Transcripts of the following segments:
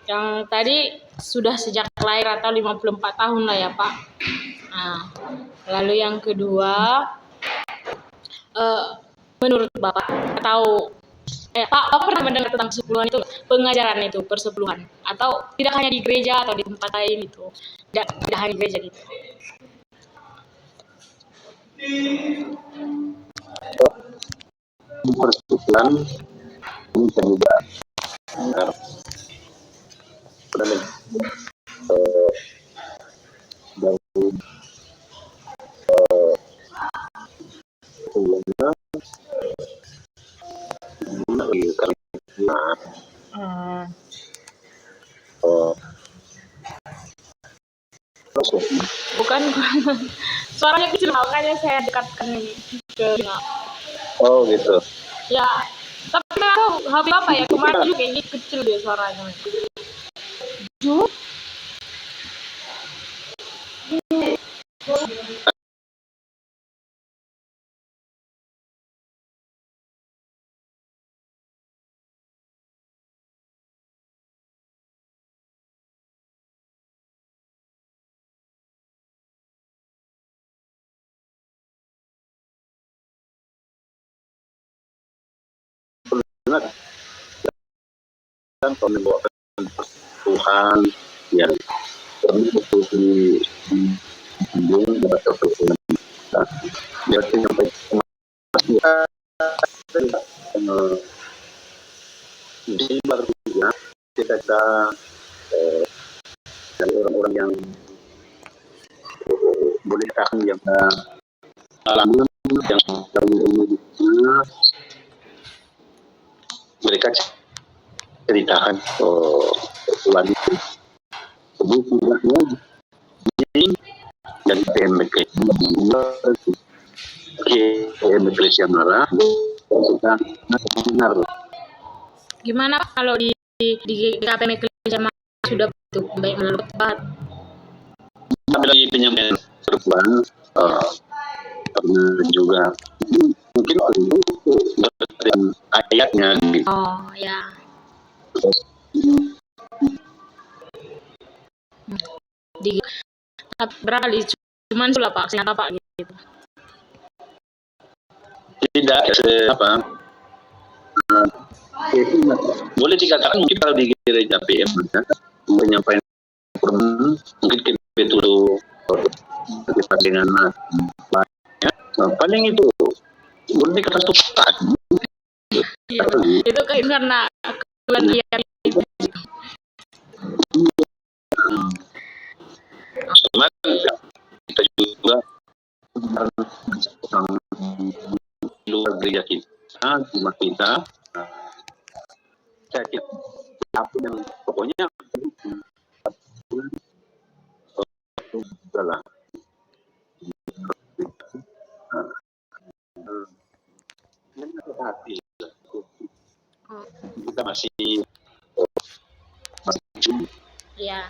Yang tadi sudah sejak lahir atau 54 tahun lah ya Pak. Nah, lalu yang kedua, eh, menurut Bapak atau Pak pernah mendengar tentang persepuluhan itu, pengajaran itu persepuluhan, atau tidak hanya di gereja atau di tempat lain itu, tidak hanya di gereja gitu. Persekutuan ini juga dari sebelumnya karena Bukan, suaranya kecil makanya saya dekatkan ini ke oh gitu ya, tapi nggak tahu HP apa ya, kemarin juga kayaknya kecil dia suaranya. dan membawakan Tuhan yang perlu disinggung dapat persekutuan dia menyampaikan di barunya kita dari orang-orang yang boleh dikatakan yang alami yang mereka ceritakan persoalan itu sebelumnya dari PMK yang marah kita dengar. Gimana Pak kalau di KPM Kerja sudah bentuk baik menurut Pak? Kami lagi penyampaian perempuan karena juga mungkin ayatnya gitu. Oh ya. Di berapa kali cuman sulah Pak, siapa Pak gitu. Tidak apa itu boleh dikatakan mungkin kalau di gereja PM penyampaian mungkin kita dulu kita dengan ya, paling itu boleh dikatakan tepat. Iya, itu karena kebetulan dia cuman kita juga orang luar gereja kita cuma kita saya apa yang pokoknya adalah hati kita masih ya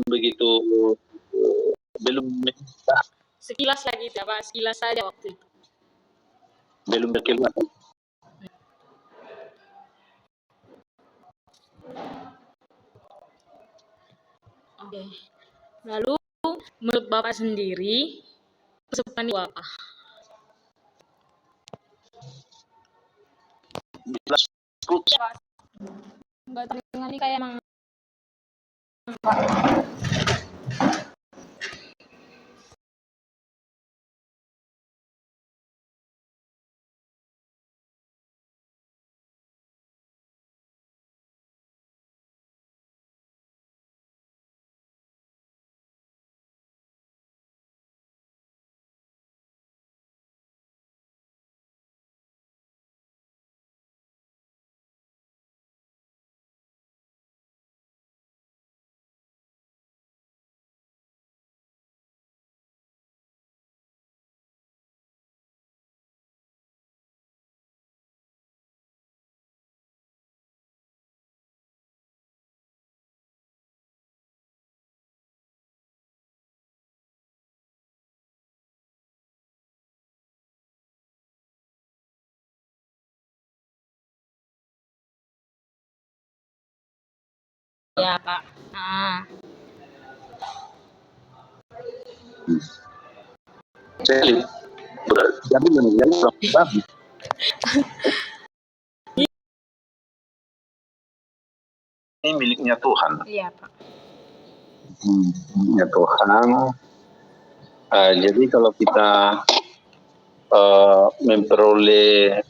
begitu belum sekilas lagi Pak, sekilas saja waktu itu. Belum berkeluar. Oke. Lalu menurut Bapak sendiri persepuluhan itu apa? Enggak terdengar nih kayak emang Ya, Pak. Ah, Saya lihat, jadi meninggal bagus. Ini miliknya Tuhan. iya, Pak. Miliknya Tuhan. Jadi kalau kita memperoleh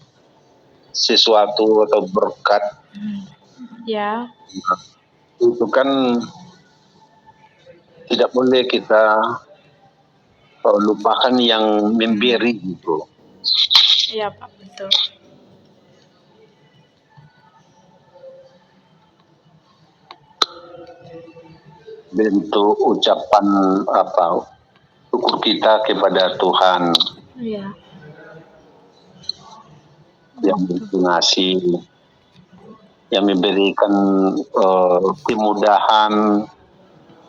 sesuatu atau berkat, Ya, itu kan tidak boleh kita lupakan yang memberi gitu. iya, Pak, betul. Bentuk ucapan syukur kita kepada Tuhan Iya, yang ngasih, yang memberikan kemudahan,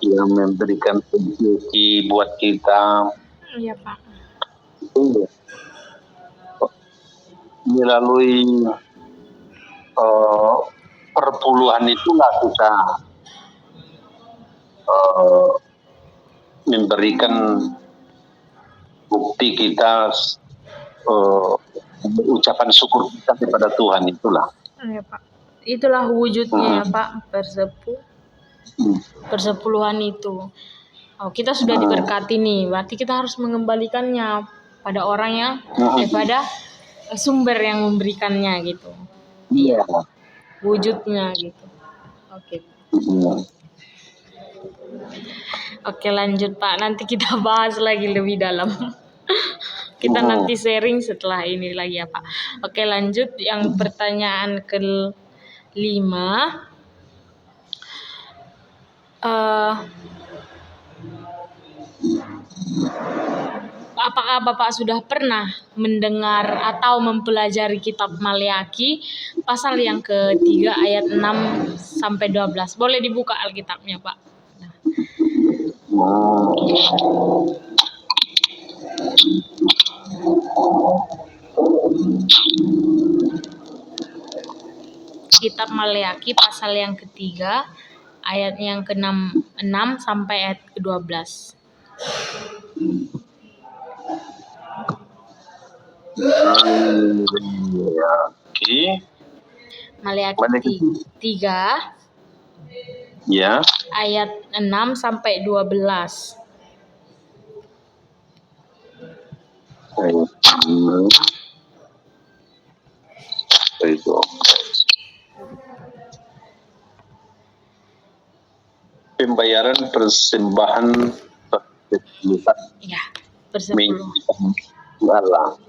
yang memberikan rezeki buat kita. iya, Pak. Itu melalui perpuluhan itulah kita memberikan bukti kita, ucapan syukur kita kepada Tuhan itulah. Iya, Pak. Itulah wujudnya ya, Pak, persepuluhan itu. Oh, kita sudah diberkati nih, berarti kita harus mengembalikannya pada orang yang pada sumber yang memberikannya gitu. Iya. Wujudnya gitu. Oke. Oke, lanjut Pak. Nanti kita bahas lagi lebih dalam. Kita nanti sharing setelah ini lagi ya Pak. Oke, lanjut yang pertanyaan kelima. Apakah Bapak sudah pernah mendengar atau mempelajari kitab Maleakhi pasal yang ketiga ayat 6 sampai 12? Boleh dibuka Alkitabnya, Pak. Kitab Maleakhi pasal yang ketiga ayat yang ke-6 sampai ayat ke-12. Maleakhi 3 ya, ayat 6 sampai 12. Itu. Pembayaran persembahan Ya, persepuluhan. Allah.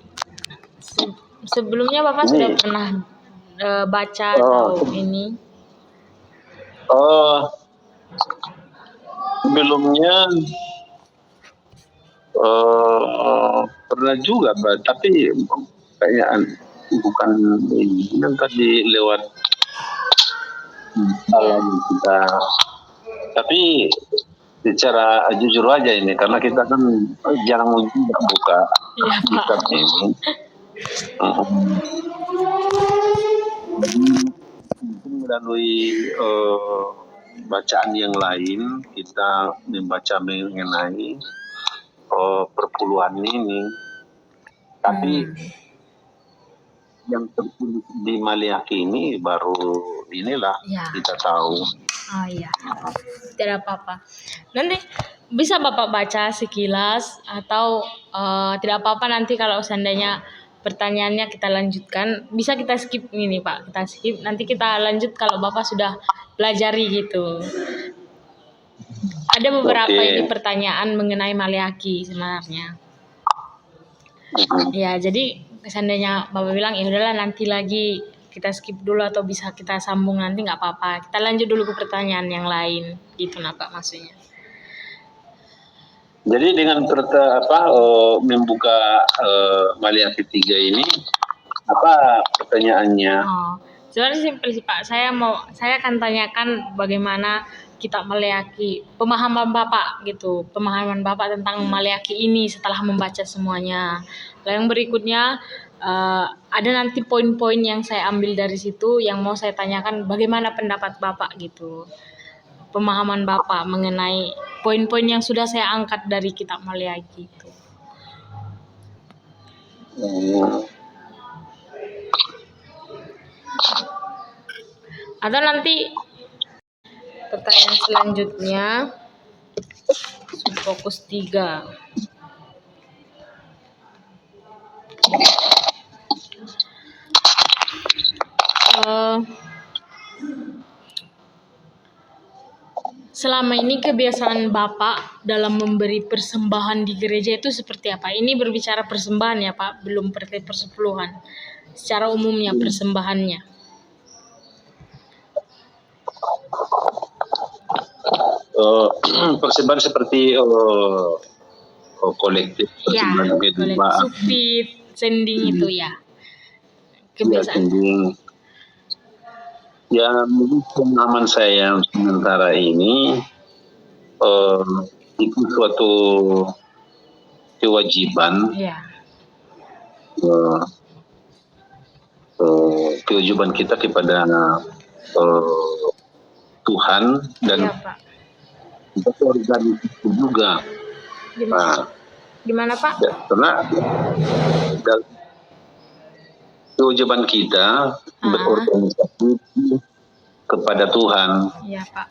Sebelumnya Bapak sudah pernah baca atau ini? Sebelumnya pernah juga, tapi kayaknya bukan ini yang tadi lewat kita. Tapi secara jujur aja ini, karena kita kan jarang buka kitab ini. Mungkin melalui bacaan yang lain kita membaca mengenai perpuluhan ini, tapi yang tertulis di Maleakhi ini baru inilah kita tahu. Oh iya, tidak apa-apa. Nanti bisa Bapak baca sekilas atau tidak apa-apa nanti kalau seandainya pertanyaannya kita lanjutkan, bisa kita skip ini Pak, kita skip. Nanti kita lanjut kalau Bapak sudah pelajari gitu. Ada beberapa ini pertanyaan mengenai Maleakhi sebenarnya. Ya, jadi seandainya Bapak bilang ya udahlah nanti lagi kita skip dulu atau bisa kita sambung nanti nggak apa-apa. Kita lanjut dulu ke pertanyaan yang lain. Gitu nah Pak maksudnya. Jadi dengan membuka Maleakhi 3 ini apa pertanyaannya? Sebenarnya simpel sih Pak. Saya akan tanyakan bagaimana kitab Maleakhi, pemahaman Bapak gitu, pemahaman Bapak tentang Maleakhi ini setelah membaca semuanya. Lalu yang berikutnya ada nanti poin-poin yang saya ambil dari situ yang mau saya tanyakan bagaimana pendapat Bapak gitu. pemahaman Bapak mengenai poin-poin yang sudah saya angkat dari kitab Maleakhi itu. Hmm. Atau nanti pertanyaan selanjutnya fokus 3. Selama ini kebiasaan Bapak dalam memberi persembahan di gereja itu seperti apa? Ini berbicara persembahan ya Pak, belum persepuluhan. Secara umumnya persembahannya. Persembahan seperti kolektif, Ya, persembahan kolek kedua, supit, sending itu ya. ya Kebiasaan. sending. Ya, mungkin pengalaman saya sementara ini itu suatu kewajiban, Ya, kewajiban kita kepada Tuhan dan iya Pak. kita organisasi juga. Gimana, gimana Pak? Ya, karena kewajiban kita berorganisasi kepada Tuhan. Iya Pak.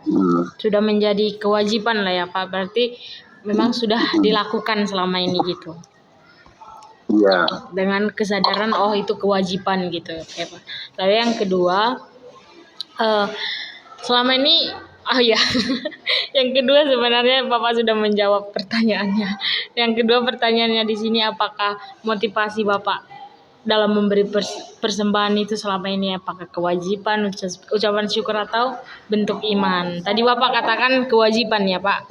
Hmm. Sudah menjadi kewajiban lah ya Pak. Berarti memang sudah dilakukan selama ini gitu. Ya. Dengan kesadaran oh itu kewajiban gitu ya Pak. Lalu yang kedua, selama ini ya yang kedua sebenarnya Bapak sudah menjawab pertanyaannya. Yang kedua pertanyaannya di sini, apakah motivasi Bapak dalam memberi persembahan itu selama ini apakah kewajiban, ucapan syukur atau bentuk iman? Tadi Bapak katakan kewajiban ya Pak.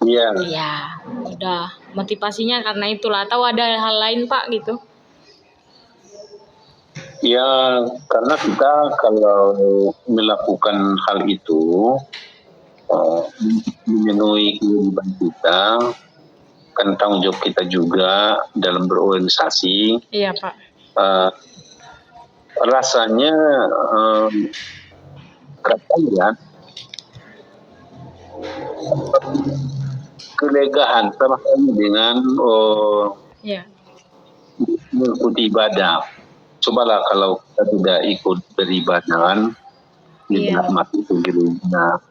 Iya. Ya, udah motivasinya karena itulah, atau ada hal lain Pak gitu? Ya, karena kita kalau melakukan hal itu memenuhi kewajiban kita, kan tanggung jawab kita juga dalam berorganisasi. Iya Pak. Rasanya ya kelegaan sama dengan mengikuti ibadah. Cobalah kalau kita tidak ikut beribadah tidak masuk ke gereja,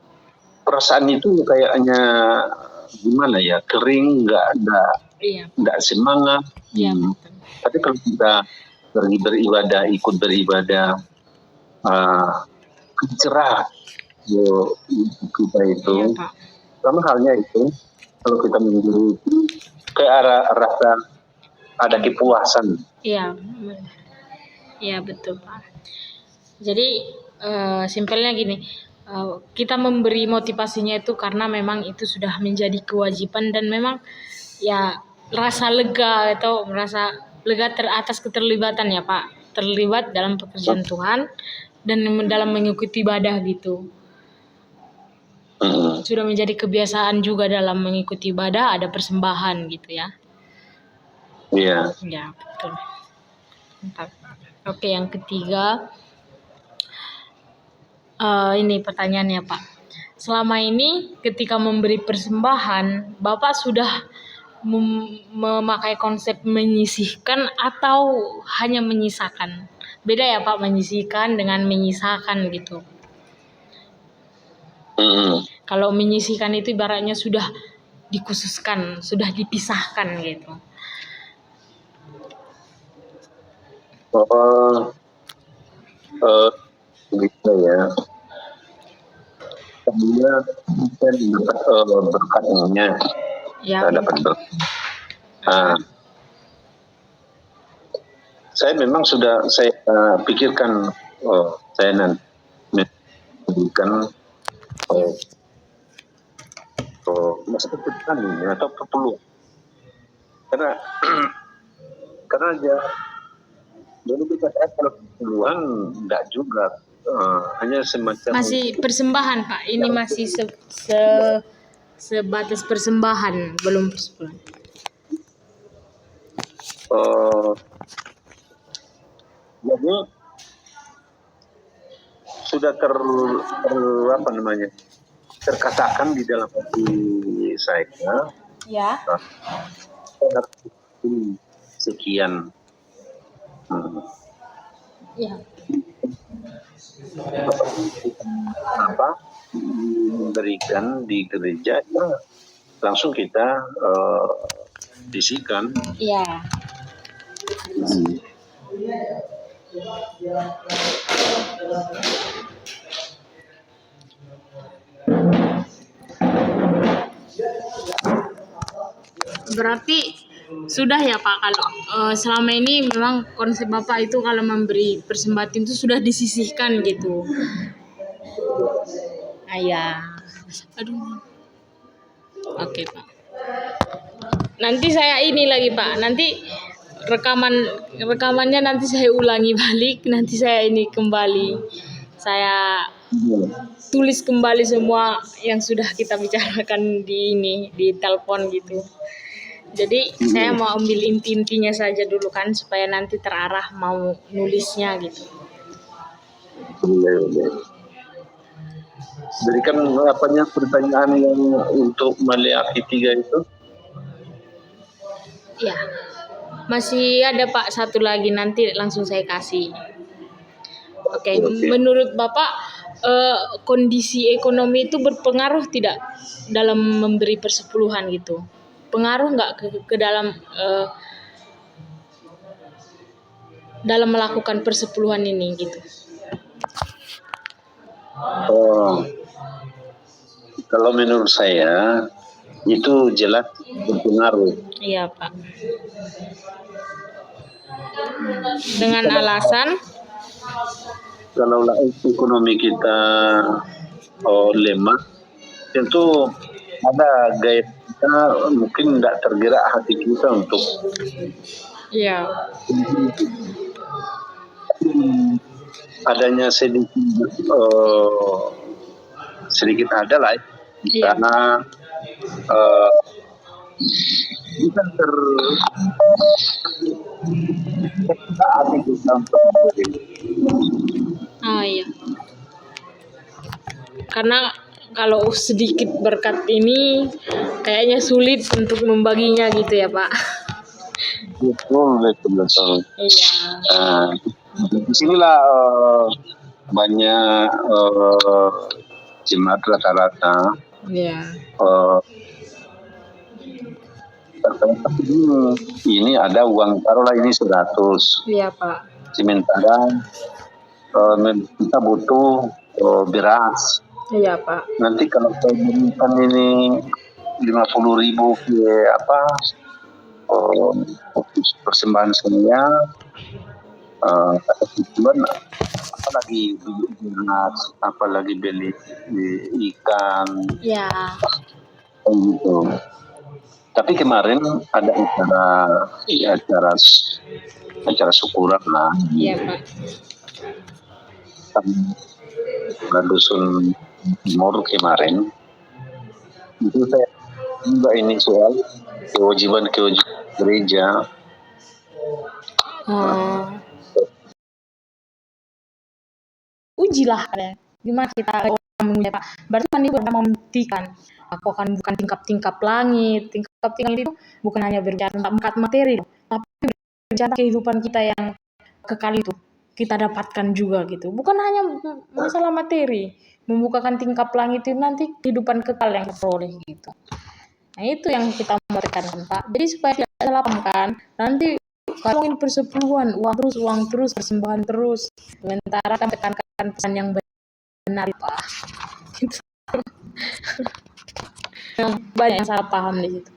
perasaan itu kayaknya gimana ya, kering, nggak semangat. Tapi kalau kita pergi beribadah, ikut beribadah, cerah kita itu. Sama halnya itu kalau kita menjadi ke arah rasa ada kepuasan. Iya betul Pak. Jadi simpelnya gini, kita memberi motivasinya itu karena memang itu sudah menjadi kewajiban dan memang ya rasa lega atau merasa lega atas keterlibatan ya Pak, terlibat dalam pekerjaan Tuhan dan dalam mengikuti ibadah gitu. Sudah menjadi kebiasaan juga dalam mengikuti ibadah ada persembahan gitu ya. Iya. Ya betul. Oke, yang ketiga, ini pertanyaannya Pak. Selama ini ketika memberi persembahan, Bapak sudah memakai konsep menyisihkan atau hanya menyisakan? Beda ya Pak, menyisihkan dengan menyisakan gitu. Kalau menyisihkan itu ibaratnya sudah dikhususkan, sudah dipisahkan gitu. Gitu ya. Kemudian kita dapat berkatnya. Ya. Dapat berkat. Saya memang sudah pikirkan, saya nanti memberikan masa depan ini atau peluang. Karena dia dulu kita kalau peluang enggak juga, hanya semacam masih persembahan Pak. Ini masih sebatas persembahan, belum persepuluhan. Jadi sudah apa namanya, terkatakan di dalam hati saya. Ya. Saya harus sekian Ya. apa memberikan di gereja, ya, langsung kita bisikan. Ya. Berarti sudah ya Pak, kalau selama ini memang konsep Bapak itu kalau memberi persembahan itu sudah disisihkan gitu. Ya. Aduh. Oke Pak. Nanti saya ini lagi Pak. Nanti rekamannya nanti saya ulangi balik. Nanti saya ini kembali. Saya tulis kembali semua yang sudah kita bicarakan di telepon gitu. Jadi saya mau ambil inti-intinya saja dulu kan, supaya nanti terarah mau nulisnya gitu. Berikan pertanyaan yang untuk Maleakhi 3 itu. Ya, masih ada Pak satu lagi, nanti langsung saya kasih. Oke. Menurut Bapak kondisi ekonomi itu berpengaruh tidak dalam memberi persepuluhan gitu? Pengaruh nggak ke dalam melakukan persepuluhan ini gitu? Kalau menurut saya itu jelas berpengaruh. Iya Pak. Dengan alasan kalau ekonomi kita lemah, tentu ada gaya kita mungkin tidak tergerak hati kita untuk adanya sedikit ada lah, karena kita hati kita untuk iya. Karena kalau sedikit berkat ini kayaknya sulit untuk membaginya gitu ya Pak. Betul. Iya. Disinilah banyak jemaat rata-rata. Iya. Ini ada uang, taruhlah ini 100. Iya Pak. Sementara kita butuh beras. Iya Pak. Nanti kalau saya berikan ini 50.000 ke persembahan saya, tujuan apalagi beras, apalagi beli ikan. Ya. Gitu. Tapi kemarin ada acara syukuran lah. Iya Pak. Dusun Timur kemarin. Itu saya juga ini soal kewajiban gereja. Ujilah kalian. Gimana kita menguji Pak? Berarti kan itu membuktikan aku akan bukan tingkap langit. Tingkap itu bukan hanya berbicara tentang materi, tapi berbicara kehidupan kita yang kekal itu kita dapatkan juga gitu. Bukan hanya masalah materi, membukakan tingkap langit itu nanti kehidupan kekal yang diperoleh gitu. Nah itu yang kita mau tekankan Pak. Jadi supaya tidak salah paham kan, nanti kalau ingin persepuluhan uang terus persembahan terus, sementara kan tekankan pesan yang benar Pak. Gitu. Banyak yang salah paham di situ.